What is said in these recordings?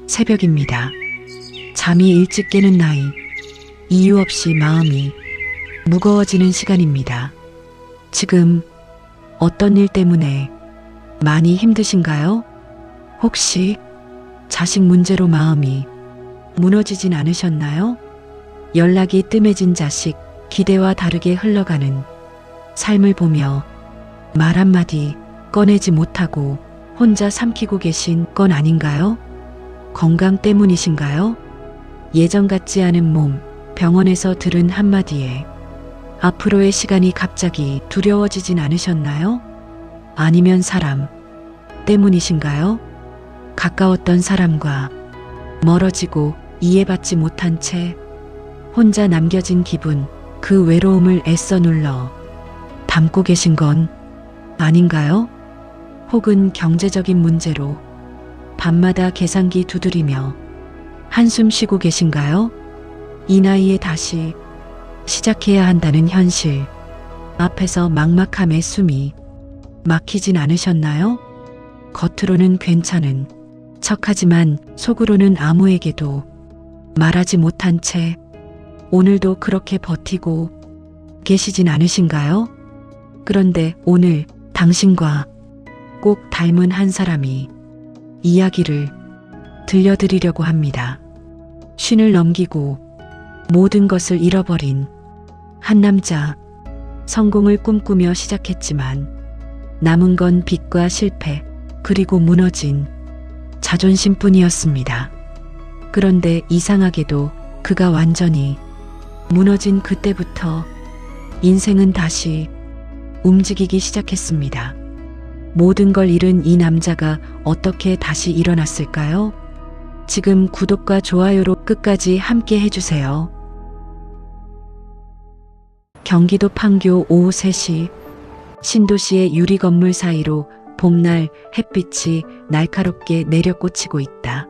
새벽입니다. 잠이 일찍 깨는 나이, 이유 없이 마음이 무거워지는 시간입니다. 지금 어떤 일 때문에 많이 힘드신가요? 혹시 자식 문제로 마음이 무너지진 않으셨나요? 연락이 뜸해진 자식, 기대와 다르게 흘러가는 삶을 보며 말 한마디 꺼내지 못하고 혼자 삼키고 계신 건 아닌가요? 건강 때문이신가요? 예전 같지 않은 몸, 병원에서 들은 한마디에 앞으로의 시간이 갑자기 두려워지진 않으셨나요? 아니면 사람 때문이신가요? 가까웠던 사람과 멀어지고 이해받지 못한 채 혼자 남겨진 기분, 그 외로움을 애써 눌러 담고 계신 건 아닌가요? 혹은 경제적인 문제로 밤마다 계산기 두드리며 한숨 쉬고 계신가요? 이 나이에 다시 시작해야 한다는 현실 앞에서 막막함에 숨이 막히진 않으셨나요? 겉으로는 괜찮은 척하지만 속으로는 아무에게도 말하지 못한 채 오늘도 그렇게 버티고 계시진 않으신가요? 그런데 오늘 당신과 꼭 닮은 한 사람이 이야기를 들려드리려고 합니다. 쉰을 넘기고 모든 것을 잃어버린 한 남자, 성공을 꿈꾸며 시작했지만 남은 건 빚과 실패, 그리고 무너진 자존심뿐이었습니다. 그런데 이상하게도 그가 완전히 무너진 그때부터 인생은 다시 움직이기 시작했습니다. 모든 걸 잃은 이 남자가 어떻게 다시 일어났을까요? 지금 구독과 좋아요로 끝까지 함께 해주세요. 경기도 판교 오후 3시, 신도시의 유리 건물 사이로 봄날 햇빛이 날카롭게 내려꽂히고 있다.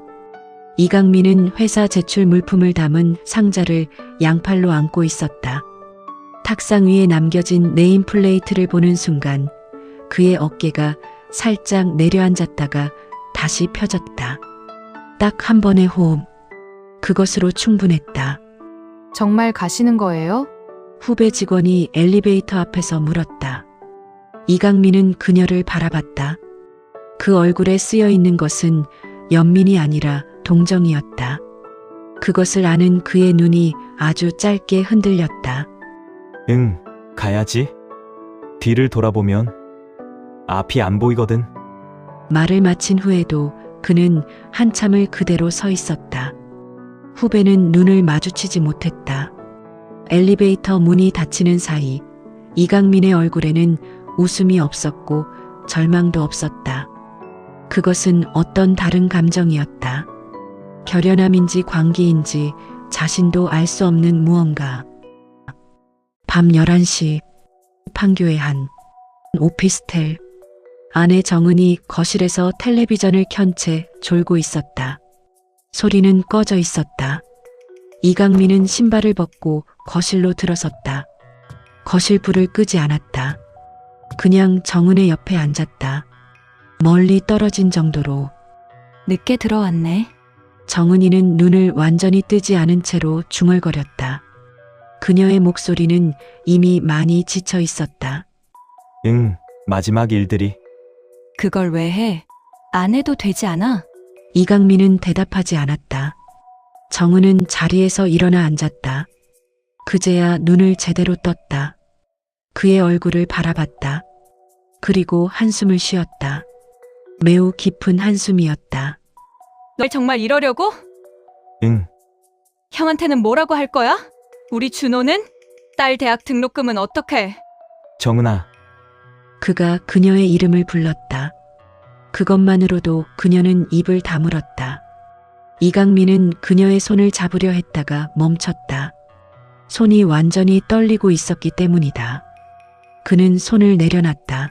이강민은 회사 제출 물품을 담은 상자를 양팔로 안고 있었다. 탁상 위에 남겨진 네임플레이트를 보는 순간 그의 어깨가 살짝 내려앉았다가 다시 펴졌다. 딱 한 번의 호흡, 그것으로 충분했다. 정말 가시는 거예요? 후배 직원이 엘리베이터 앞에서 물었다. 이강민은 그녀를 바라봤다. 그 얼굴에 쓰여 있는 것은 연민이 아니라 동정이었다. 그것을 아는 그의 눈이 아주 짧게 흔들렸다. 응, 가야지. 뒤를 돌아보면 앞이 안 보이거든. 말을 마친 후에도 그는 한참을 그대로 서 있었다. 후배는 눈을 마주치지 못했다. 엘리베이터 문이 닫히는 사이 이강민의 얼굴에는 웃음이 없었고 절망도 없었다. 그것은 어떤 다른 감정이었다. 결연함인지 광기인지 자신도 알 수 없는 무언가. 밤 11시, 판교의 한 오피스텔. 아내 정은이 거실에서 텔레비전을 켠 채 졸고 있었다. 소리는 꺼져 있었다. 이강민은 신발을 벗고 거실로 들어섰다. 거실 불을 끄지 않았다. 그냥 정은의 옆에 앉았다. 멀리 떨어진 정도로. 늦게 들어왔네. 정은이는 눈을 완전히 뜨지 않은 채로 중얼거렸다. 그녀의 목소리는 이미 많이 지쳐 있었다. 응, 마지막 일들이. 그걸 왜 해? 안 해도 되지 않아? 이강민은 대답하지 않았다. 정은은 자리에서 일어나 앉았다. 그제야 눈을 제대로 떴다. 그의 얼굴을 바라봤다. 그리고 한숨을 쉬었다. 매우 깊은 한숨이었다. 널 정말 이러려고? 응, 형한테는 뭐라고 할 거야? 우리 준호는? 딸 대학 등록금은 어떡해? 정은아. 그가 그녀의 이름을 불렀다. 그것만으로도 그녀는 입을 다물었다. 이강민은 그녀의 손을 잡으려 했다가 멈췄다. 손이 완전히 떨리고 있었기 때문이다. 그는 손을 내려놨다.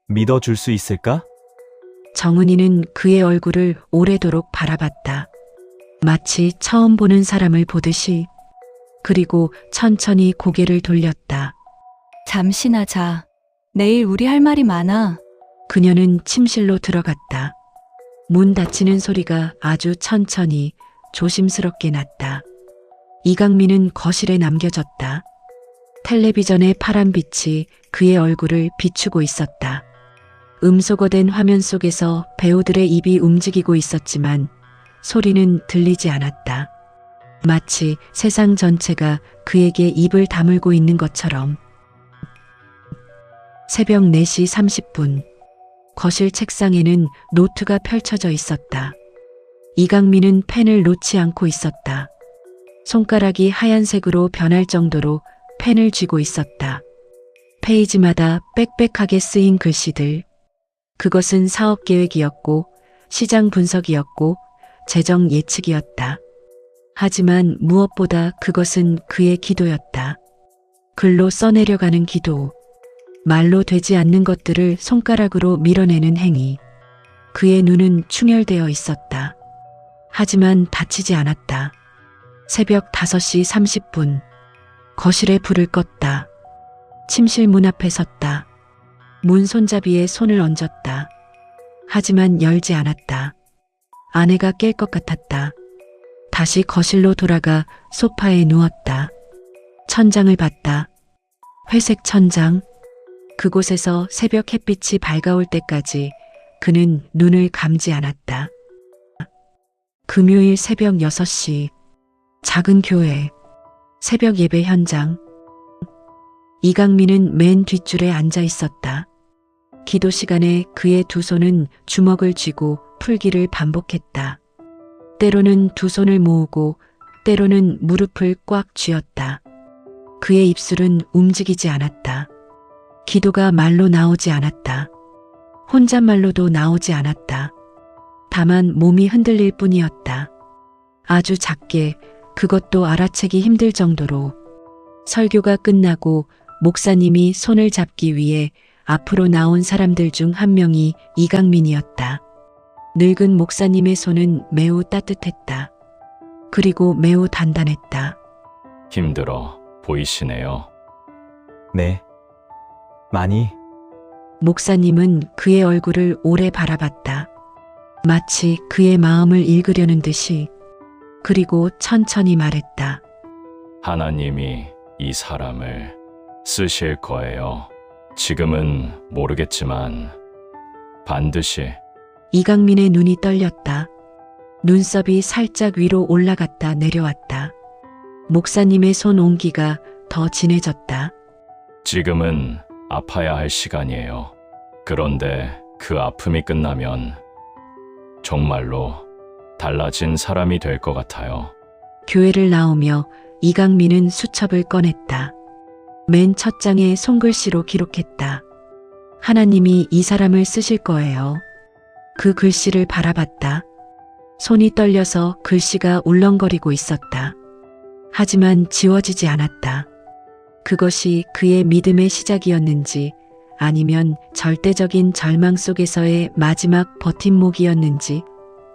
믿어줄 수 있을까? 정은이는 그의 얼굴을 오래도록 바라봤다. 마치 처음 보는 사람을 보듯이. 그리고 천천히 고개를 돌렸다. 잠시나 자. 내일 우리 할 말이 많아. 그녀는 침실로 들어갔다. 문 닫히는 소리가 아주 천천히 조심스럽게 났다. 이강민은 거실에 남겨졌다. 텔레비전의 파란 빛이 그의 얼굴을 비추고 있었다. 음소거된 화면 속에서 배우들의 입이 움직이고 있었지만 소리는 들리지 않았다. 마치 세상 전체가 그에게 입을 다물고 있는 것처럼. 새벽 4시 30분. 거실 책상에는 노트가 펼쳐져 있었다. 이강민은 펜을 놓지 않고 있었다. 손가락이 하얀색으로 변할 정도로 펜을 쥐고 있었다. 페이지마다 빽빽하게 쓰인 글씨들. 그것은 사업 계획이었고, 시장 분석이었고, 재정 예측이었다. 하지만 무엇보다 그것은 그의 기도였다. 글로 써내려가는 기도. 말로 되지 않는 것들을 손가락으로 밀어내는 행위. 그의 눈은 충혈되어 있었다. 하지만 다치지 않았다. 새벽 5시 30분. 거실에 불을 껐다. 침실 문 앞에 섰다. 문 손잡이에 손을 얹었다. 하지만 열지 않았다. 아내가 깰 것 같았다. 다시 거실로 돌아가 소파에 누웠다. 천장을 봤다. 회색 천장. 그곳에서 새벽 햇빛이 밝아올 때까지 그는 눈을 감지 않았다. 금요일 새벽 6시. 작은 교회. 새벽 예배 현장. 이강민은 맨 뒷줄에 앉아 있었다. 기도 시간에 그의 두 손은 주먹을 쥐고 풀기를 반복했다. 때로는 두 손을 모으고 때로는 무릎을 꽉 쥐었다. 그의 입술은 움직이지 않았다. 기도가 말로 나오지 않았다. 혼잣말로도 나오지 않았다. 다만 몸이 흔들릴 뿐이었다. 아주 작게, 그것도 알아채기 힘들 정도로. 설교가 끝나고 목사님이 손을 잡기 위해 앞으로 나온 사람들 중 한 명이 이강민이었다. 늙은 목사님의 손은 매우 따뜻했다. 그리고 매우 단단했다. 힘들어 보이시네요. 네. 많이. 목사님은 그의 얼굴을 오래 바라봤다. 마치 그의 마음을 읽으려는 듯이. 그리고 천천히 말했다. 하나님이 이 사람을 쓰실 거예요. 지금은 모르겠지만 반드시. 이강민의 눈이 떨렸다. 눈썹이 살짝 위로 올라갔다 내려왔다. 목사님의 손 온기가 더 진해졌다. 지금은 아파야 할 시간이에요. 그런데 그 아픔이 끝나면 정말로 달라진 사람이 될 것 같아요. 교회를 나오며 이강민은 수첩을 꺼냈다. 맨 첫 장에 손글씨로 기록했다. 하나님이 이 사람을 쓰실 거예요. 그 글씨를 바라봤다. 손이 떨려서 글씨가 울렁거리고 있었다. 하지만 지워지지 않았다. 그것이 그의 믿음의 시작이었는지 아니면 절대적인 절망 속에서의 마지막 버팀목이었는지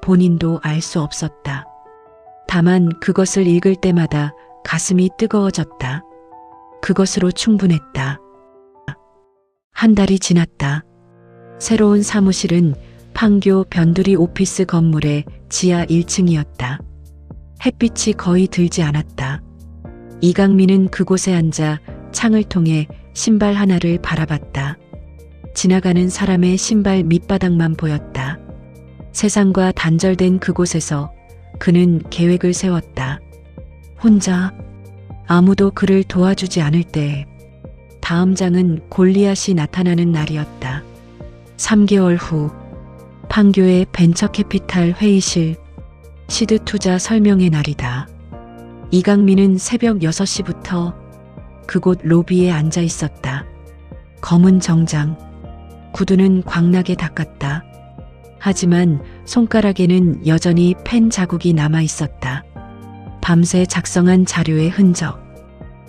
본인도 알 수 없었다. 다만 그것을 읽을 때마다 가슴이 뜨거워졌다. 그것으로 충분했다. 한 달이 지났다. 새로운 사무실은 판교 변두리 오피스 건물의 지하 1층이었다. 햇빛이 거의 들지 않았다. 이강민은 그곳에 앉아 창을 통해 신발 하나를 바라봤다. 지나가는 사람의 신발 밑바닥만 보였다. 세상과 단절된 그곳에서 그는 계획을 세웠다. 혼자. 아무도 그를 도와주지 않을 때. 다음 장은 골리앗이 나타나는 날이었다. 3개월 후 판교의 벤처캐피탈 회의실. 시드 투자 설명회 날이다. 이강민은 새벽 6시부터 그곳 로비에 앉아 있었다. 검은 정장. 구두는 광나게 닦았다. 하지만 손가락에는 여전히 펜 자국이 남아 있었다. 밤새 작성한 자료의 흔적.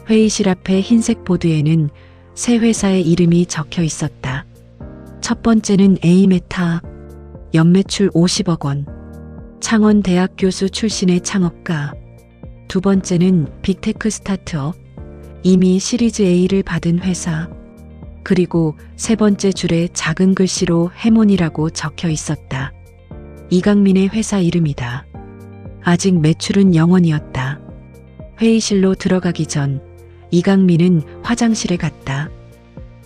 회의실 앞의 흰색 보드에는 세 회사의 이름이 적혀 있었다. 첫 번째는 A메타. 연매출 50억 원. 창원대학 교수 출신의 창업가. 두 번째는 빅테크 스타트업. 이미 시리즈 A를 받은 회사. 그리고 세 번째 줄에 작은 글씨로 해몬이라고 적혀 있었다. 이강민의 회사 이름이다. 아직 매출은 0원이었다. 회의실로 들어가기 전 이강민은 화장실에 갔다.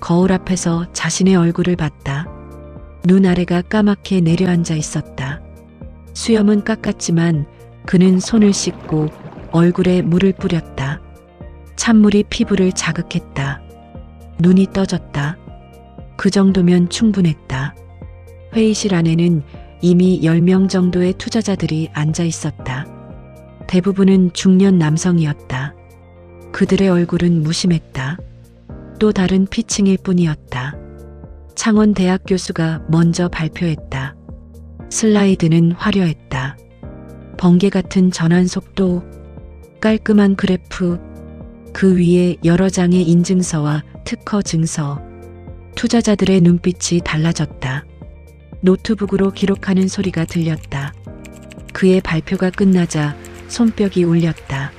거울 앞에서 자신의 얼굴을 봤다. 눈 아래가 까맣게 내려앉아 있었다. 수염은 깎았지만 그는 손을 씻고 얼굴에 물을 뿌렸다. 찬물이 피부를 자극했다. 눈이 떠졌다. 그 정도면 충분했다. 회의실 안에는 이미 10명 정도의 투자자들이 앉아 있었다. 대부분은 중년 남성이었다. 그들의 얼굴은 무심했다. 또 다른 피칭일 뿐이었다. 창원대학 교수가 먼저 발표했다. 슬라이드는 화려했다. 번개 같은 전환 속도, 깔끔한 그래프, 그 위에 여러 장의 인증서와 특허 증서. 투자자들의 눈빛이 달라졌다. 노트북으로 기록하는 소리가 들렸다. 그의 발표가 끝나자 손뼉이 울렸다.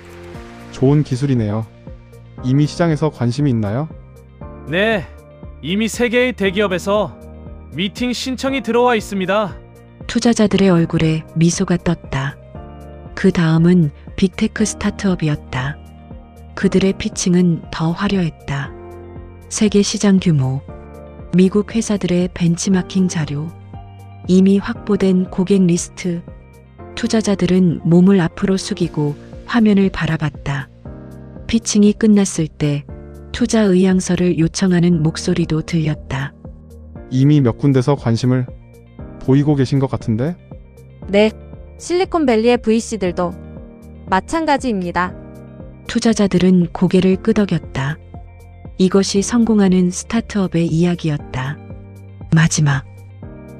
좋은 기술이네요. 이미 시장에서 관심이 있나요? 네, 이미 3개의 대기업에서 미팅 신청이 들어와 있습니다. 투자자들의 얼굴에 미소가 떴다. 그 다음은 빅테크 스타트업이었다. 그들의 피칭은 더 화려했다. 세계 시장 규모, 미국 회사들의 벤치마킹 자료, 이미 확보된 고객 리스트. 투자자들은 몸을 앞으로 숙이고 화면을 바라봤다. 피칭이 끝났을 때 투자 의향서를 요청하는 목소리도 들렸다. 이미 몇 군데서 관심을 보이고 계신 것 같은데? 네, 실리콘밸리의 VC들도 마찬가지입니다. 투자자들은 고개를 끄덕였다. 이것이 성공하는 스타트업의 이야기였다. 마지막,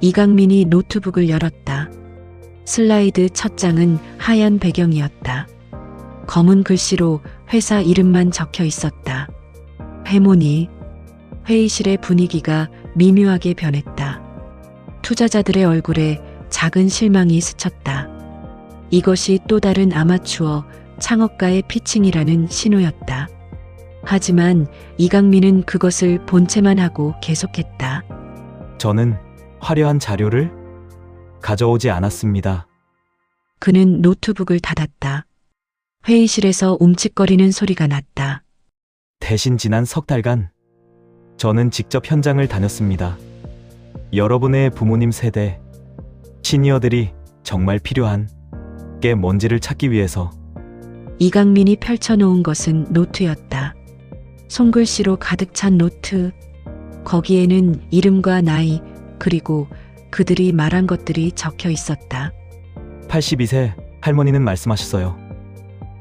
이강민이 노트북을 열었다. 슬라이드 첫 장은 하얀 배경이었다. 검은 글씨로 회사 이름만 적혀 있었다. 해모니. 회의실의 분위기가 미묘하게 변했다. 투자자들의 얼굴에 작은 실망이 스쳤다. 이것이 또 다른 아마추어 창업가의 피칭이라는 신호였다. 하지만 이강민은 그것을 본체만 하고 계속했다. 저는 화려한 자료를 가져오지 않았습니다. 그는 노트북을 닫았다. 회의실에서 움찔거리는 소리가 났다. 대신 지난 석 달간 저는 직접 현장을 다녔습니다. 여러분의 부모님 세대, 시니어들이 정말 필요한 게 뭔지를 찾기 위해서. 이강민이 펼쳐놓은 것은 노트였다. 손글씨로 가득 찬 노트. 거기에는 이름과 나이, 그리고 그들이 말한 것들이 적혀 있었다. 82세 할머니는 말씀하셨어요.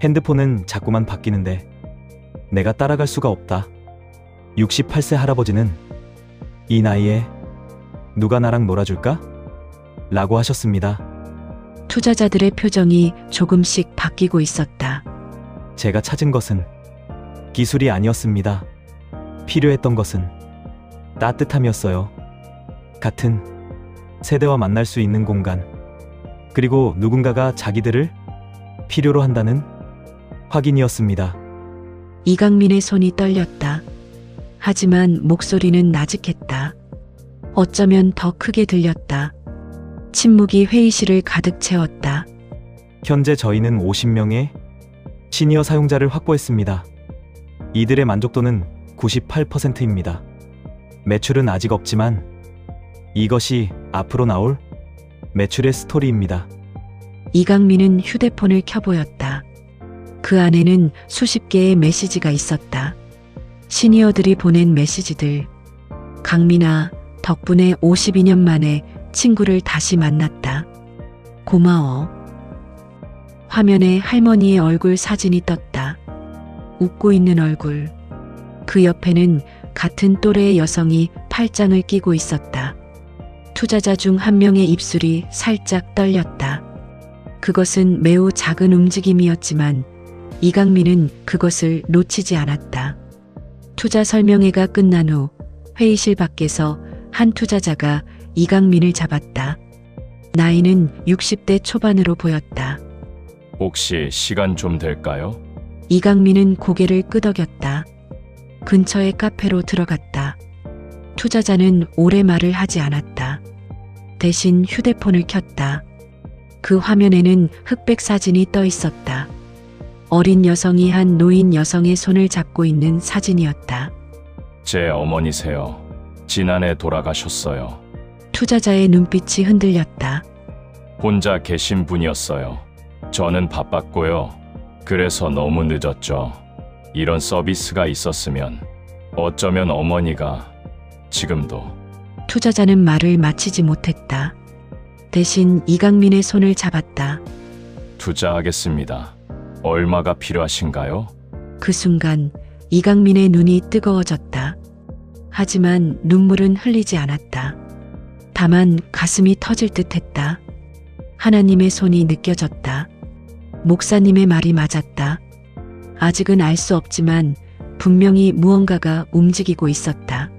핸드폰은 자꾸만 바뀌는데 내가 따라갈 수가 없다. 68세 할아버지는 이 나이에 누가 나랑 놀아줄까? 라고 하셨습니다. 투자자들의 표정이 조금씩 바뀌고 있었다. 제가 찾은 것은 기술이 아니었습니다. 필요했던 것은 따뜻함이었어요. 같은 세대와 만날 수 있는 공간, 그리고 누군가가 자기들을 필요로 한다는 확인이었습니다. 이강민의 손이 떨렸다. 하지만 목소리는 나직했다. 어쩌면 더 크게 들렸다. 침묵이 회의실을 가득 채웠다. 현재 저희는 50명의 시니어 사용자를 확보했습니다. 이들의 만족도는 98%입니다. 매출은 아직 없지만 이것이 앞으로 나올 매출의 스토리입니다. 이강민은 휴대폰을 켜보였다. 그 안에는 수십 개의 메시지가 있었다. 시니어들이 보낸 메시지들. 강민아, 덕분에 52년 만에 친구를 다시 만났다. 고마워. 화면에 할머니의 얼굴 사진이 떴다. 웃고 있는 얼굴. 그 옆에는 같은 또래의 여성이 팔짱을 끼고 있었다. 투자자 중 한 명의 입술이 살짝 떨렸다. 그것은 매우 작은 움직임이었지만 이강민은 그것을 놓치지 않았다. 투자 설명회가 끝난 후 회의실 밖에서 한 투자자가 이강민을 잡았다. 나이는 60대 초반으로 보였다. 혹시 시간 좀 될까요? 이강민은 고개를 끄덕였다. 근처의 카페로 들어갔다. 투자자는 오래 말을 하지 않았다. 대신 휴대폰을 켰다. 그 화면에는 흑백 사진이 떠 있었다. 어린 여성이 한 노인 여성의 손을 잡고 있는 사진이었다. 제 어머니세요. 지난해 돌아가셨어요. 투자자의 눈빛이 흔들렸다. 혼자 계신 분이었어요. 저는 바빴고요. 그래서 너무 늦었죠. 이런 서비스가 있었으면 어쩌면 어머니가 지금도. 투자자는 말을 마치지 못했다. 대신 이강민의 손을 잡았다. 투자하겠습니다. 얼마가 필요하신가요? 그 순간 이강민의 눈이 뜨거워졌다. 하지만 눈물은 흘리지 않았다. 다만 가슴이 터질 듯했다. 하나님의 손이 느껴졌다. 목사님의 말이 맞았다. 아직은 알 수 없지만 분명히 무언가가 움직이고 있었다.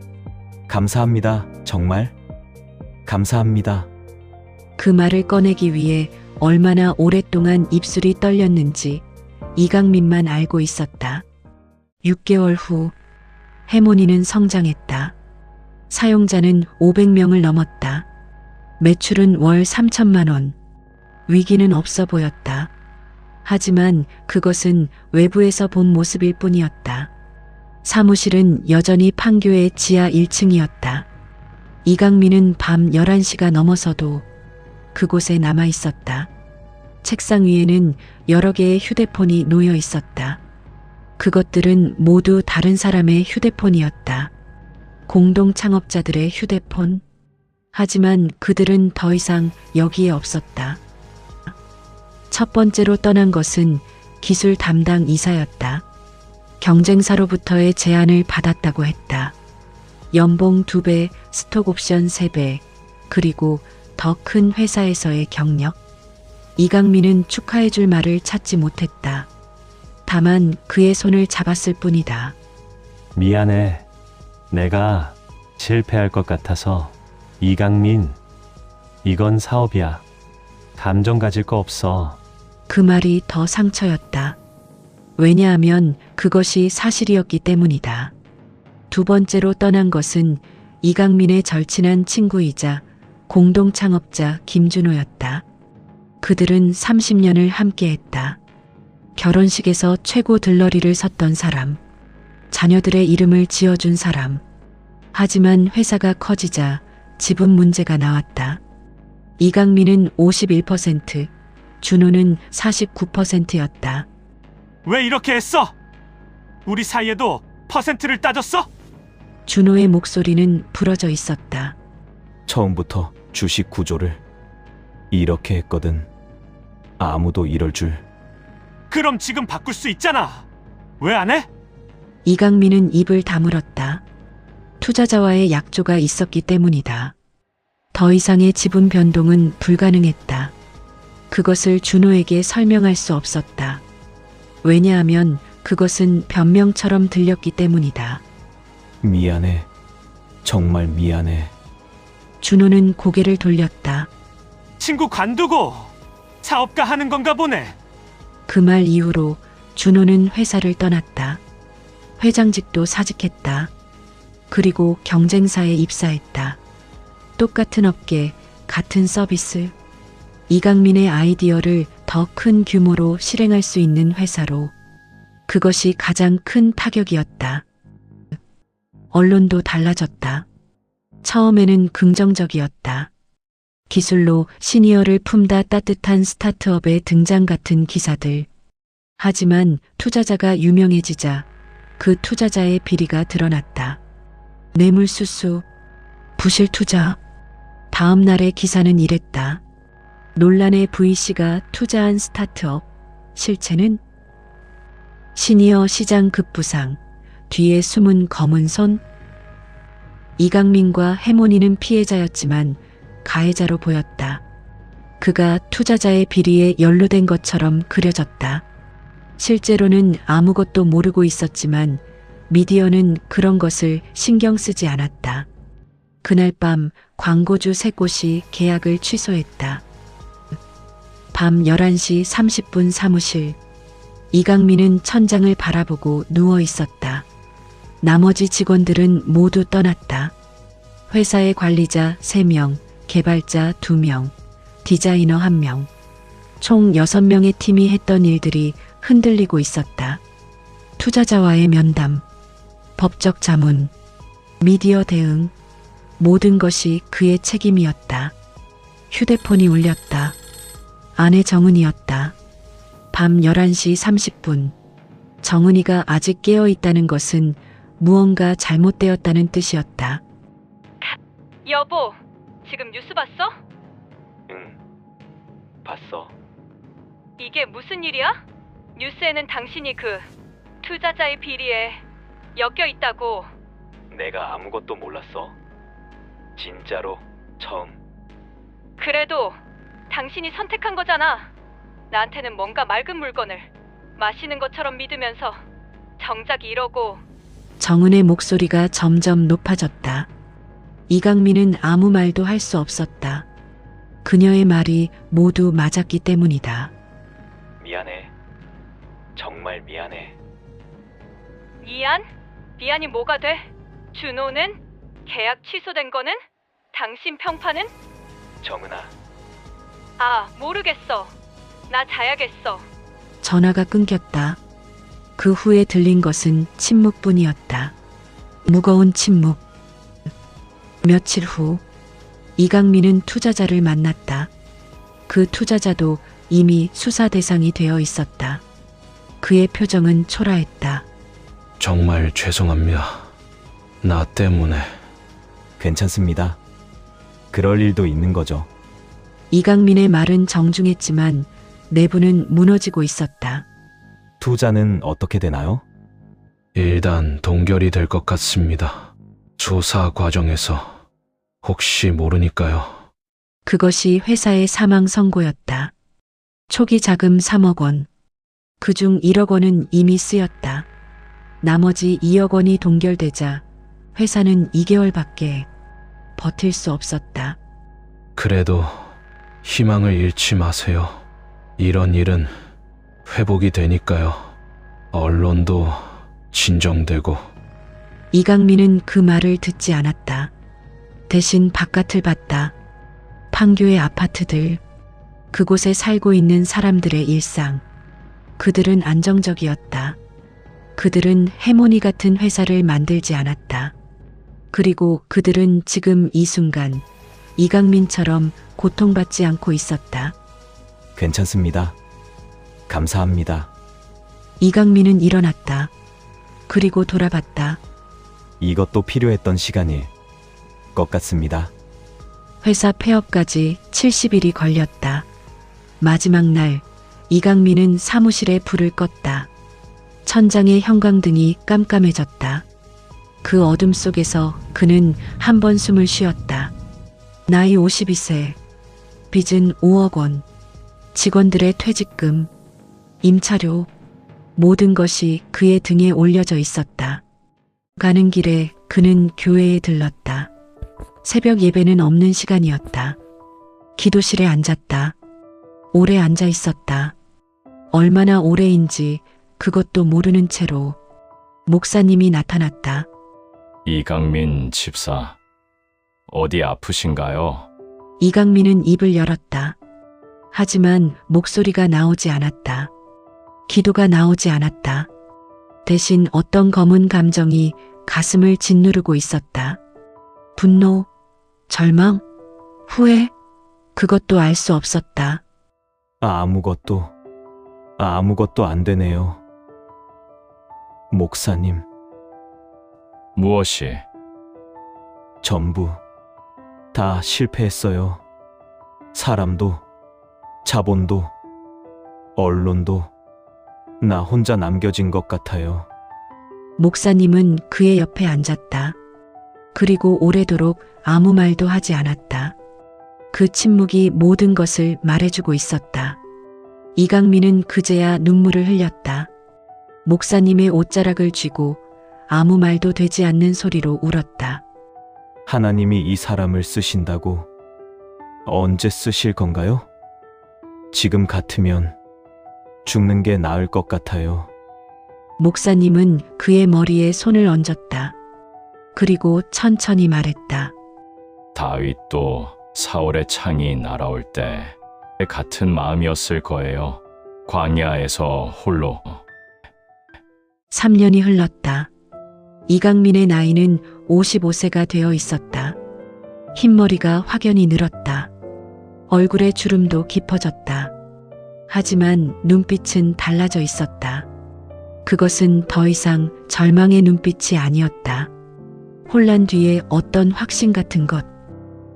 감사합니다. 정말 감사합니다. 그 말을 꺼내기 위해 얼마나 오랫동안 입술이 떨렸는지 이강민만 알고 있었다. 6개월 후 해모니는 성장했다. 사용자는 500명을 넘었다. 매출은 월 3천만 원. 위기는 없어 보였다. 하지만 그것은 외부에서 본 모습일 뿐이었다. 사무실은 여전히 판교의 지하 1층이었다. 이강민은 밤 11시가 넘어서도 그곳에 남아 있었다. 책상 위에는 여러 개의 휴대폰이 놓여 있었다. 그것들은 모두 다른 사람의 휴대폰이었다. 공동 창업자들의 휴대폰. 하지만 그들은 더 이상 여기에 없었다. 첫 번째로 떠난 것은 기술 담당 이사였다. 경쟁사로부터의 제안을 받았다고 했다. 연봉 2배, 스톡 옵션 3배, 그리고 더 큰 회사에서의 경력. 이강민은 축하해줄 말을 찾지 못했다. 다만 그의 손을 잡았을 뿐이다. 미안해. 내가 실패할 것 같아서. 이강민, 이건 사업이야. 감정 가질 거 없어. 그 말이 더 상처였다. 왜냐하면 그것이 사실이었기 때문이다. 두 번째로 떠난 것은 이강민의 절친한 친구이자 공동 창업자 김준호였다. 그들은 30년을 함께했다. 결혼식에서 최고 들러리를 섰던 사람, 자녀들의 이름을 지어준 사람. 하지만 회사가 커지자 지분 문제가 나왔다. 이강민은 51%, 준호는 49%였다. 왜 이렇게 했어? 우리 사이에도 퍼센트를 따졌어? 준호의 목소리는 부러져 있었다. 처음부터 주식 구조를 이렇게 했거든. 아무도 이럴 줄. 그럼 지금 바꿀 수 있잖아. 왜 안 해? 이강민은 입을 다물었다. 투자자와의 약조가 있었기 때문이다. 더 이상의 지분 변동은 불가능했다. 그것을 준호에게 설명할 수 없었다. 왜냐하면 그것은 변명처럼 들렸기 때문이다. 미안해. 정말 미안해. 준호는 고개를 돌렸다. 친구 관두고 사업가 하는 건가 보네. 그 말 이후로 준호는 회사를 떠났다. 회장직도 사직했다. 그리고 경쟁사에 입사했다. 똑같은 업계, 같은 서비스. 이강민의 아이디어를 더 큰 규모로 실행할 수 있는 회사로. 그것이 가장 큰 타격이었다. 언론도 달라졌다. 처음에는 긍정적이었다. 기술로 시니어를 품다 따뜻한 스타트업의 등장 같은 기사들. 하지만 투자자가 유명해지자 그 투자자의 비리가 드러났다. 뇌물수수, 부실 투자. 다음 날의 기사는 이랬다. 논란의 VC가 투자한 스타트업, 실체는 시니어 시장 급부상, 뒤에 숨은 검은 손. 이강민과 해모니는 피해자였지만 가해자로 보였다. 그가 투자자의 비리에 연루된 것처럼 그려졌다. 실제로는 아무것도 모르고 있었지만 미디어는 그런 것을 신경 쓰지 않았다. 그날 밤 광고주 3곳이 계약을 취소했다. 밤 11시 30분 사무실. 이강민은 천장을 바라보고 누워 있었다. 나머지 직원들은 모두 떠났다. 회사의 관리자 3명, 개발자 2명, 디자이너 1명. 총 6명의 팀이 했던 일들이 흔들리고 있었다. 투자자와의 면담, 법적 자문, 미디어 대응, 모든 것이 그의 책임이었다. 휴대폰이 울렸다. 아내 정은이었다. 밤 11시 30분. 정은이가 아직 깨어 있다는 것은 무언가 잘못되었다는 뜻이었다. 여보, 지금 뉴스 봤어? 응, 봤어. 이게 무슨 일이야? 뉴스에는 당신이 그 투자자의 비리에 엮여 있다고. 내가 아무것도 몰랐어. 진짜로 처음. 그래도 당신이 선택한 거잖아. 나한테는 뭔가 맑은 물건을 마시는 것처럼 믿으면서 정작 이러고. 정은의 목소리가 점점 높아졌다. 이강민은 아무 말도 할 수 없었다. 그녀의 말이 모두 맞았기 때문이다. 미안해. 정말 미안해. 미안? 미안이 뭐가 돼? 준호는? 계약 취소된 거는? 당신 평판은? 정은아, 아, 모르겠어. 나 자야겠어. 전화가 끊겼다. 그 후에 들린 것은 침묵뿐이었다. 무거운 침묵. 며칠 후 이강민은 투자자를 만났다. 그 투자자도 이미 수사 대상이 되어 있었다. 그의 표정은 초라했다. 정말 죄송합니다. 나 때문에. 괜찮습니다. 그럴 일도 있는 거죠. 이강민의 말은 정중했지만 내부는 무너지고 있었다. 투자는 어떻게 되나요? 일단 동결이 될 것 같습니다. 조사 과정에서 혹시 모르니까요. 그것이 회사의 사망 선고였다. 초기 자금 3억 원. 그중 1억 원은 이미 쓰였다. 나머지 2억 원이 동결되자 회사는 2개월밖에 버틸 수 없었다. 그래도 희망을 잃지 마세요. 이런 일은 회복이 되니까요. 언론도 진정되고. 이강민은 그 말을 듣지 않았다. 대신 바깥을 봤다. 판교의 아파트들, 그곳에 살고 있는 사람들의 일상. 그들은 안정적이었다. 그들은 해모니 같은 회사를 만들지 않았다. 그리고 그들은 지금 이 순간 이강민처럼 고통받지 않고 있었다. 괜찮습니다. 감사합니다. 이강민은 일어났다. 그리고 돌아봤다. 이것도 필요했던 시간일 것 같습니다. 회사 폐업까지 70일이 걸렸다. 마지막 날 이강민은 사무실에 불을 껐다. 천장의 형광등이 깜깜해졌다. 그 어둠 속에서 그는 한 번 숨을 쉬었다. 나이 52세, 빚은 5억 원, 직원들의 퇴직금, 임차료, 모든 것이 그의 등에 올려져 있었다. 가는 길에 그는 교회에 들렀다. 새벽 예배는 없는 시간이었다. 기도실에 앉았다. 오래 앉아 있었다. 얼마나 오래인지 그것도 모르는 채로 목사님이 나타났다. 이강민 집사, 어디 아프신가요? 이강민은 입을 열었다. 하지만 목소리가 나오지 않았다. 기도가 나오지 않았다. 대신 어떤 검은 감정이 가슴을 짓누르고 있었다. 분노, 절망, 후회, 그것도 알 수 없었다. 아무것도 안 되네요. 목사님, 무엇이? 전부 다 실패했어요. 사람도, 자본도, 언론도 나 혼자 남겨진 것 같아요. 목사님은 그의 옆에 앉았다. 그리고 오래도록 아무 말도 하지 않았다. 그 침묵이 모든 것을 말해주고 있었다. 이강민은 그제야 눈물을 흘렸다. 목사님의 옷자락을 쥐고 아무 말도 되지 않는 소리로 울었다. 하나님이 이 사람을 쓰신다고 언제 쓰실 건가요? 지금 같으면 죽는 게 나을 것 같아요. 목사님은 그의 머리에 손을 얹었다. 그리고 천천히 말했다. 다윗도 사울의 창이 날아올 때 같은 마음이었을 거예요. 광야에서 홀로. 3년이 흘렀다. 이강민의 나이는 55세가 되어 있었다. 흰머리가 확연히 늘었다. 얼굴의 주름도 깊어졌다. 하지만 눈빛은 달라져 있었다. 그것은 더 이상 절망의 눈빛이 아니었다. 혼란 뒤에 어떤 확신 같은 것.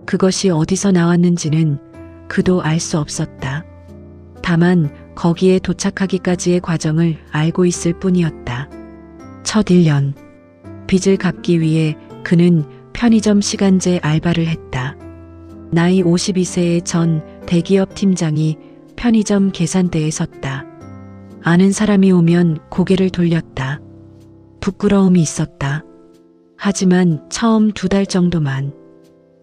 그것이 어디서 나왔는지는 그도 알 수 없었다. 다만 거기에 도착하기까지의 과정을 알고 있을 뿐이었다. 첫 1년. 빚을 갚기 위해 그는 편의점 시간제 알바를 했다. 나이 52세의 전 대기업 팀장이 편의점 계산대에 섰다. 아는 사람이 오면 고개를 돌렸다. 부끄러움이 있었다. 하지만 처음 2달 정도만.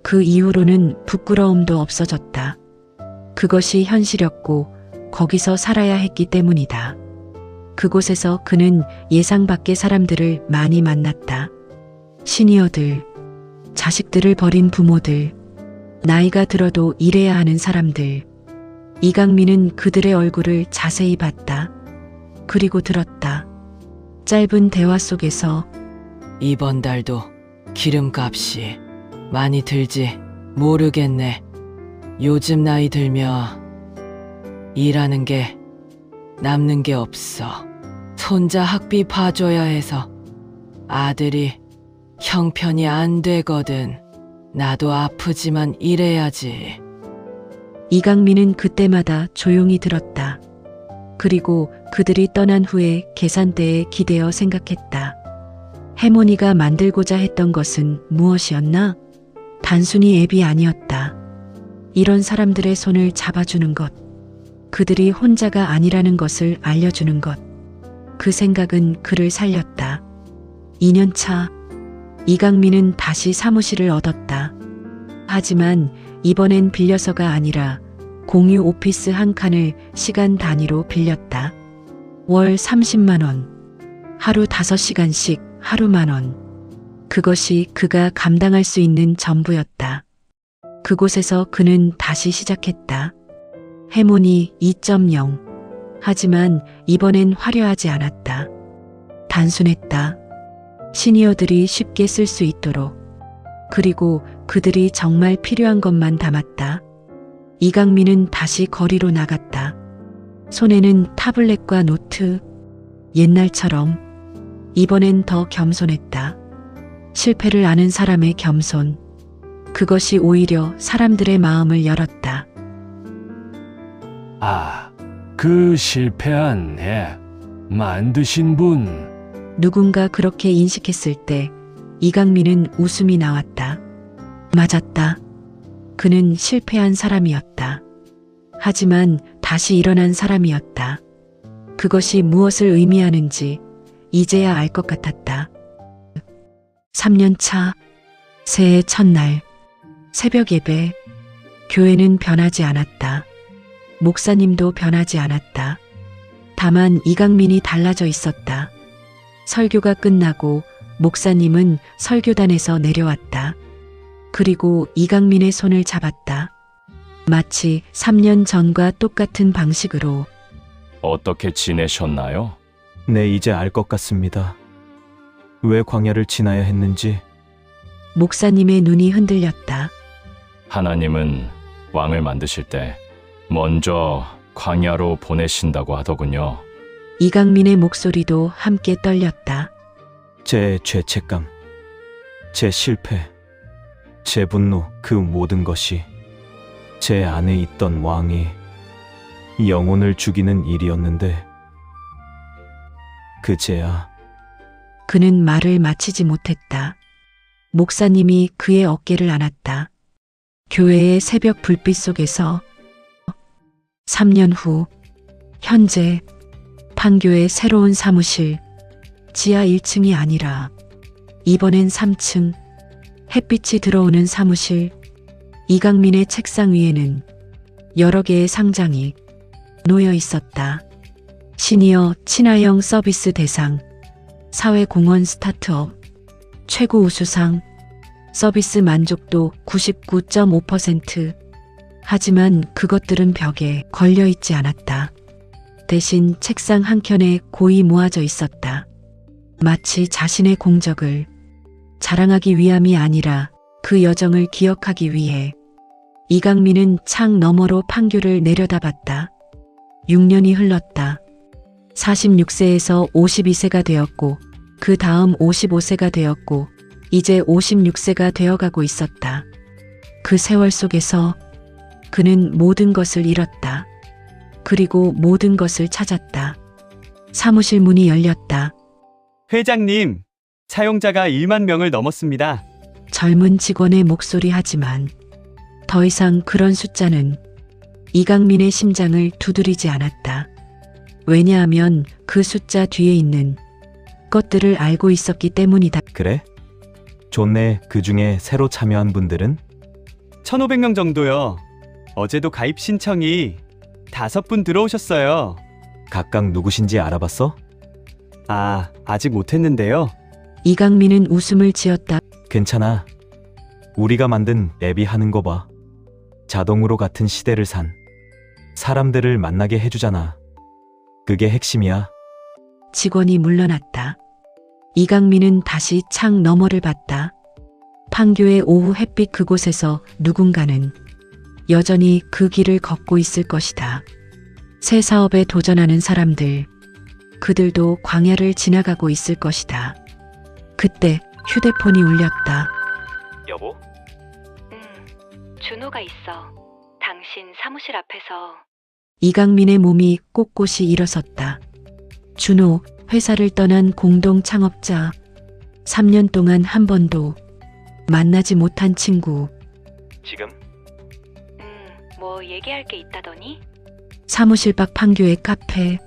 그 이후로는 부끄러움도 없어졌다. 그것이 현실이었고 거기서 살아야 했기 때문이다. 그곳에서 그는 예상 밖의 사람들을 많이 만났다. 시니어들, 자식들을 버린 부모들, 나이가 들어도 일해야 하는 사람들. 이강민은 그들의 얼굴을 자세히 봤다. 그리고 들었다. 짧은 대화 속에서 이번 달도 기름값이 많이 들지 모르겠네. 요즘 나이 들며 일하는 게 남는 게 없어. 손자 학비 봐줘야 해서 아들이 형편이 안 되거든. 나도 아프지만 일해야지. 이강민은 그때마다 조용히 들었다. 그리고 그들이 떠난 후에 계산대에 기대어 생각했다. 해모니가 만들고자 했던 것은 무엇이었나? 단순히 앱이 아니었다. 이런 사람들의 손을 잡아주는 것. 그들이 혼자가 아니라는 것을 알려주는 것. 그 생각은 그를 살렸다. 2년 차. 이강민은 다시 사무실을 얻었다. 하지만 이번엔 빌려서가 아니라 공유 오피스 한 칸을 시간 단위로 빌렸다. 월 30만 원. 하루 5시간씩 하루 10,000원. 그것이 그가 감당할 수 있는 전부였다. 그곳에서 그는 다시 시작했다. 해모니 2.0. 하지만 이번엔 화려하지 않았다. 단순했다. 시니어들이 쉽게 쓸 수 있도록. 그리고 그들이 정말 필요한 것만 담았다. 이강민은 다시 거리로 나갔다. 손에는 타블렛과 노트. 옛날처럼. 이번엔 더 겸손했다. 실패를 아는 사람의 겸손. 그것이 오히려 사람들의 마음을 열었다. 아, 그 실패한 애 만드신 분. 누군가 그렇게 인식했을 때 이강민은 웃음이 나왔다. 맞았다. 그는 실패한 사람이었다. 하지만 다시 일어난 사람이었다. 그것이 무엇을 의미하는지 이제야 알 것 같았다. 3년 차. 새해 첫날. 새벽 예배. 교회는 변하지 않았다. 목사님도 변하지 않았다. 다만 이강민이 달라져 있었다. 설교가 끝나고 목사님은 설교단에서 내려왔다. 그리고 이강민의 손을 잡았다. 마치 3년 전과 똑같은 방식으로. 어떻게 지내셨나요? 네, 이제 알 것 같습니다. 왜 광야를 지나야 했는지. 목사님의 눈이 흔들렸다. 하나님은 왕을 만드실 때 먼저 광야로 보내신다고 하더군요. 이강민의 목소리도 함께 떨렸다. 제 죄책감, 제 실패, 제 분노, 그 모든 것이 제 안에 있던 왕이 영혼을 죽이는 일이었는데 그제야. 그는 말을 마치지 못했다. 목사님이 그의 어깨를 안았다. 교회의 새벽 불빛 속에서 3년 후. 현재 판교의 새로운 사무실. 지하 1층이 아니라 이번엔 3층. 햇빛이 들어오는 사무실. 이강민의 책상 위에는 여러 개의 상장이 놓여 있었다. 시니어 친화형 서비스 대상, 사회공헌 스타트업, 최고 우수상, 서비스 만족도 99.5%, 하지만 그것들은 벽에 걸려 있지 않았다. 대신 책상 한켠에 고이 모아져 있었다. 마치 자신의 공적을 자랑하기 위함이 아니라 그 여정을 기억하기 위해. 이강민은 창 너머로 판교를 내려다봤다. 6년이 흘렀다. 46세에서 52세가 되었고, 그 다음 55세가 되었고, 이제 56세가 되어가고 있었다. 그 세월 속에서 그는 모든 것을 잃었다. 그리고 모든 것을 찾았다. 사무실 문이 열렸다. 회장님, 사용자가 1만 명을 넘었습니다. 젊은 직원의 목소리. 하지만 더 이상 그런 숫자는 이강민의 심장을 두드리지 않았다. 왜냐하면 그 숫자 뒤에 있는 것들을 알고 있었기 때문이다. 그래? 좋네. 그 중에 새로 참여한 분들은? 1,500명 정도요. 어제도 가입 신청이 5분 들어오셨어요. 각각 누구신지 알아봤어? 아직 못했는데요. 이강민은 웃음을 지었다. 괜찮아. 우리가 만든 앱이 하는 거 봐. 자동으로 같은 시대를 산 사람들을 만나게 해주잖아. 그게 핵심이야. 직원이 물러났다. 이강민은 다시 창 너머를 봤다. 판교의 오후 햇빛 그곳에서 누군가는 여전히 그 길을 걷고 있을 것이다. 새 사업에 도전하는 사람들, 그들도 광야를 지나가고 있을 것이다. 그때 휴대폰이 울렸다. 여보? 준호가 있어. 당신 사무실 앞에서. 이강민의 몸이 꼿꼿이 일어섰다. 준호, 회사를 떠난 공동 창업자. 3년 동안 한 번도 만나지 못한 친구. 지금? 뭐 얘기할 게 있다더니? 사무실 밖 판교의 카페.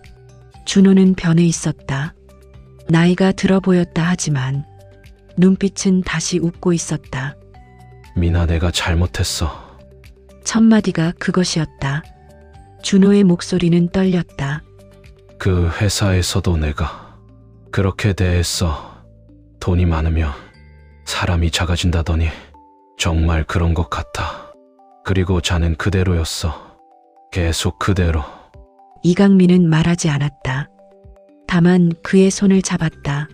준호는 변해 있었다. 나이가 들어 보였다. 하지만 눈빛은 다시 웃고 있었다. 미나, 내가 잘못했어. 첫 마디가 그것이었다. 준호의 목소리는 떨렸다. 그 회사에서도 내가 그렇게 대했어. 돈이 많으면 사람이 작아진다더니 정말 그런 것 같아. 그리고 자넨 그대로였어. 계속 그대로. 이강민은 말하지 않았다. 다만 그의 손을 잡았다.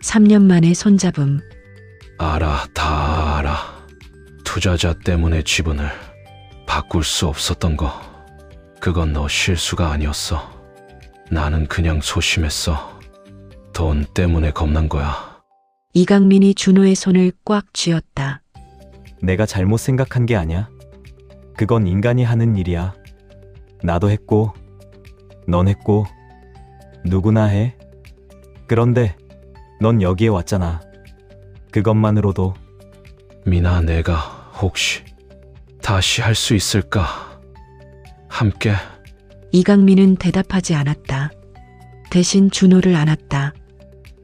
3년 만의 손잡음. 알아, 다 알아. 투자자 때문에 지분을 바꿀 수 없었던 거. 그건 너 실수가 아니었어. 나는 그냥 소심했어. 돈 때문에 겁난 거야. 이강민이 준호의 손을 꽉 쥐었다. 내가 잘못 생각한 게 아니야. 그건 인간이 하는 일이야. 나도 했고, 넌 했고, 누구나 해. 그런데 넌 여기에 왔잖아. 그것만으로도. 미나, 내가 혹시 다시 할 수 있을까? 함께. 이강민은 대답하지 않았다. 대신 준호를 안았다.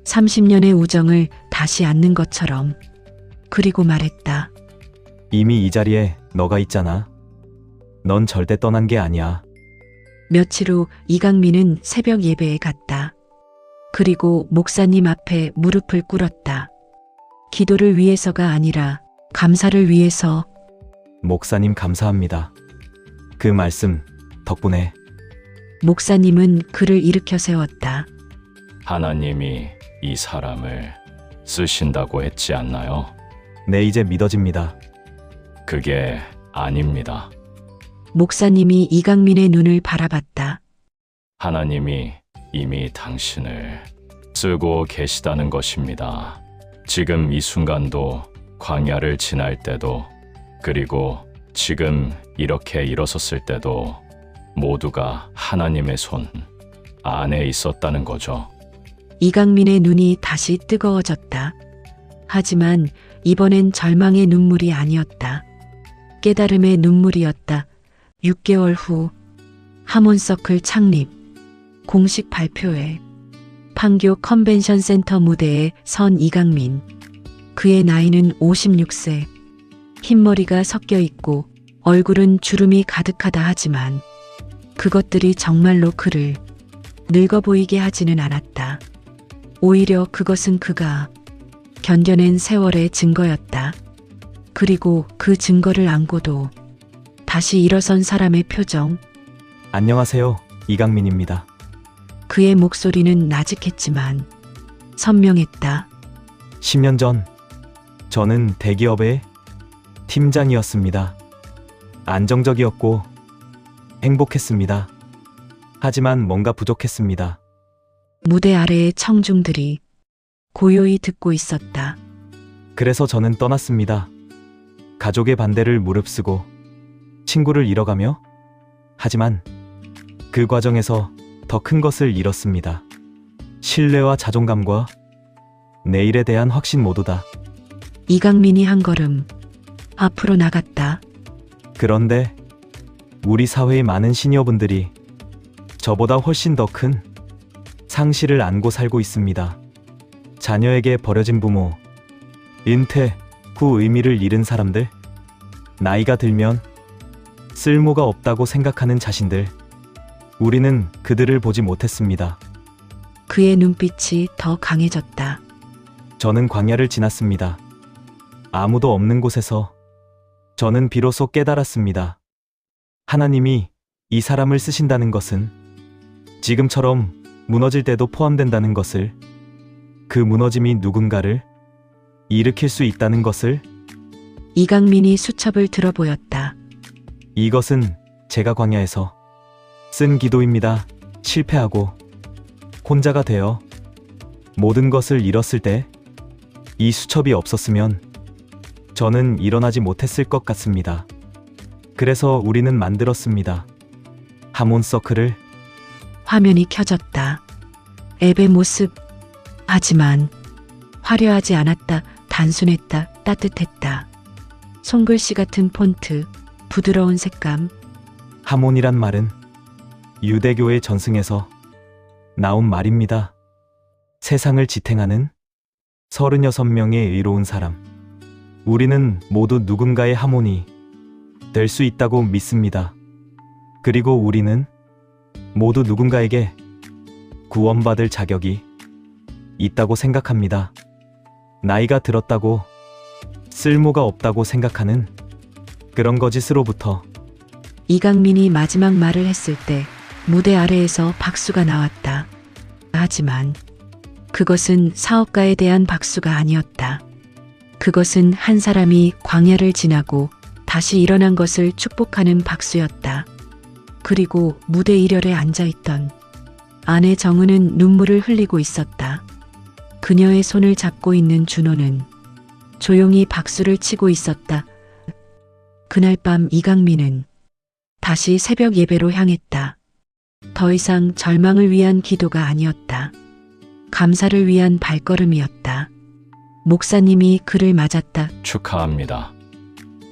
30년의 우정을 다시 안는 것처럼. 그리고 말했다. 이미 이 자리에 너가 있잖아. 넌 절대 떠난 게 아니야. 며칠 후 이강민은 새벽 예배에 갔다. 그리고 목사님 앞에 무릎을 꿇었다. 기도를 위해서가 아니라 감사를 위해서. 목사님 감사합니다. 그 말씀 덕분에. 목사님은 그를 일으켜 세웠다. 하나님이 이 사람을 쓰신다고 했지 않나요? 네, 이제 믿어집니다. 그게 아닙니다. 목사님이 이강민의 눈을 바라봤다. 하나님이 이미 당신을 쓰고 계시다는 것입니다. 지금 이 순간도, 광야를 지날 때도, 그리고 지금 이렇게 일어섰을 때도 모두가 하나님의 손 안에 있었다는 거죠. 이강민의 눈이 다시 뜨거워졌다. 하지만 이번엔 절망의 눈물이 아니었다. 깨달음의 눈물이었다. 6개월 후 하몬서클 창립 공식 발표회. 판교 컨벤션 센터 무대에 선 이강민. 그의 나이는 56세. 흰머리가 섞여 있고 얼굴은 주름이 가득하다. 하지만 그것들이 정말로 그를 늙어 보이게 하지는 않았다. 오히려 그것은 그가 견뎌낸 세월의 증거였다. 그리고 그 증거를 안고도 다시 일어선 사람의 표정. 안녕하세요. 이강민입니다. 그의 목소리는 나직했지만 선명했다. 10년 전 저는 대기업의 팀장이었습니다. 안정적이었고 행복했습니다. 하지만 뭔가 부족했습니다. 무대 아래의 청중들이 고요히 듣고 있었다. 그래서 저는 떠났습니다. 가족의 반대를 무릅쓰고 친구를 잃어가며, 하지만 그 과정에서 더 큰 것을 잃었습니다. 신뢰와 자존감과 내일에 대한 확신 모두다. 이강민이 한 걸음 앞으로 나갔다. 그런데 우리 사회의 많은 시니어분들이 저보다 훨씬 더 큰 상실을 안고 살고 있습니다. 자녀에게 버려진 부모, 은퇴 후 의미를 잃은 사람들, 나이가 들면 쓸모가 없다고 생각하는 자신들. 우리는 그들을 보지 못했습니다. 그의 눈빛이 더 강해졌다. 저는 광야를 지났습니다. 아무도 없는 곳에서 저는 비로소 깨달았습니다. 하나님이 이 사람을 쓰신다는 것은 지금처럼 무너질 때도 포함된다는 것을, 그 무너짐이 누군가를 일으킬 수 있다는 것을. 이강민이 수첩을 들어 보였다. 이것은 제가 광야에서 쓴 기도입니다. 실패하고 혼자가 되어 모든 것을 잃었을 때 이 수첩이 없었으면 저는 일어나지 못했을 것 같습니다. 그래서 우리는 만들었습니다. 하몬서클을. 화면이 켜졌다. 앱의 모습. 하지만 화려하지 않았다. 단순했다. 따뜻했다. 손글씨 같은 폰트, 부드러운 색감. 하몬이란 말은 유대교의 전승에서 나온 말입니다. 세상을 지탱하는 36명의 의로운 사람. 우리는 모두 누군가의 하몬이 될 수 있다고 믿습니다. 그리고 우리는 모두 누군가에게 구원받을 자격이 있다고 생각합니다. 나이가 들었다고 쓸모가 없다고 생각하는 그런 거짓으로부터. 이강민이 마지막 말을 했을 때 무대 아래에서 박수가 나왔다. 하지만 그것은 사업가에 대한 박수가 아니었다. 그것은 한 사람이 광야를 지나고 다시 일어난 것을 축복하는 박수였다. 그리고 무대 이렬에 앉아있던 아내 정은은 눈물을 흘리고 있었다. 그녀의 손을 잡고 있는 준호는 조용히 박수를 치고 있었다. 그날 밤 이강민은 다시 새벽 예배로 향했다. 더 이상 절망을 위한 기도가 아니었다. 감사를 위한 발걸음이었다. 목사님이 그를 맞았다. 축하합니다.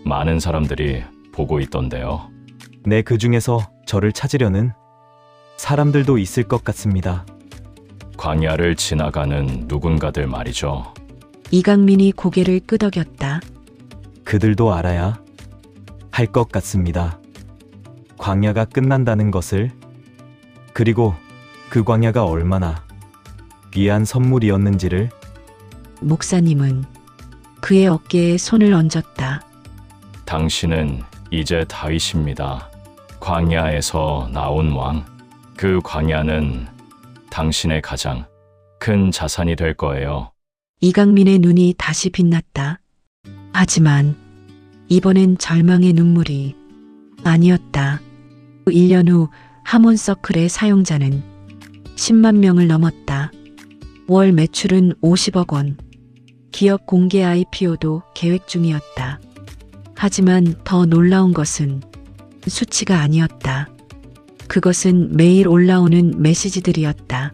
많은 사람들이 보고 있던데요. 네, 그 중에서 저를 찾으려는 사람들도 있을 것 같습니다. 광야를 지나가는 누군가들 말이죠. 이강민이 고개를 끄덕였다. 그들도 알아야 할 것 같습니다. 광야가 끝난다는 것을, 그리고 그 광야가 얼마나 귀한 선물이었는지를. 목사님은 그의 어깨에 손을 얹었다. 당신은 이제 다윗입니다. 광야에서 나온 왕. 그 광야는 당신의 가장 큰 자산이 될 거예요. 이강민의 눈이 다시 빛났다. 하지만 이번엔 절망의 눈물이 아니었다. 1년 후 하몬서클의 사용자는 10만 명을 넘었다. 월 매출은 50억 원. 기업 공개 IPO도 계획 중이었다. 하지만 더 놀라운 것은 수치가 아니었다. 그것은 매일 올라오는 메시지들이었다.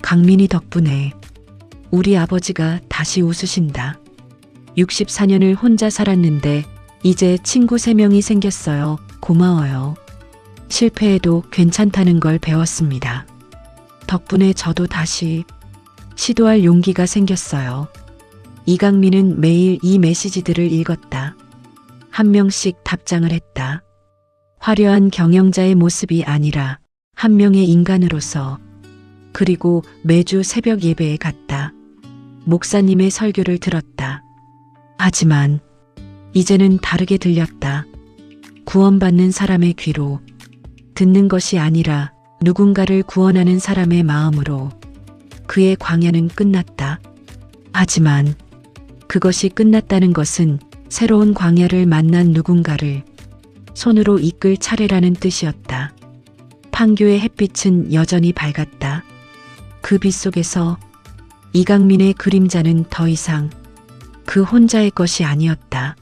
강민이 덕분에 우리 아버지가 다시 웃으신다. 64년을 혼자 살았는데 이제 친구 3명이 생겼어요. 고마워요. 실패해도 괜찮다는 걸 배웠습니다. 덕분에 저도 다시 시도할 용기가 생겼어요. 이강민은 매일 이 메시지들을 읽었다. 한 명씩 답장을 했다. 화려한 경영자의 모습이 아니라 한 명의 인간으로서. 그리고 매주 새벽 예배에 갔다. 목사님의 설교를 들었다. 하지만 이제는 다르게 들렸다. 구원받는 사람의 귀로 듣는 것이 아니라 누군가를 구원하는 사람의 마음으로 그의 광야는 끝났다. 하지만 그것이 끝났다는 것은 새로운 광야를 만난 누군가를 손으로 이끌 차례라는 뜻이었다. 판교의 햇빛은 여전히 밝았다. 그 빛 속에서 이강민의 그림자는 더 이상 그 혼자의 것이 아니었다.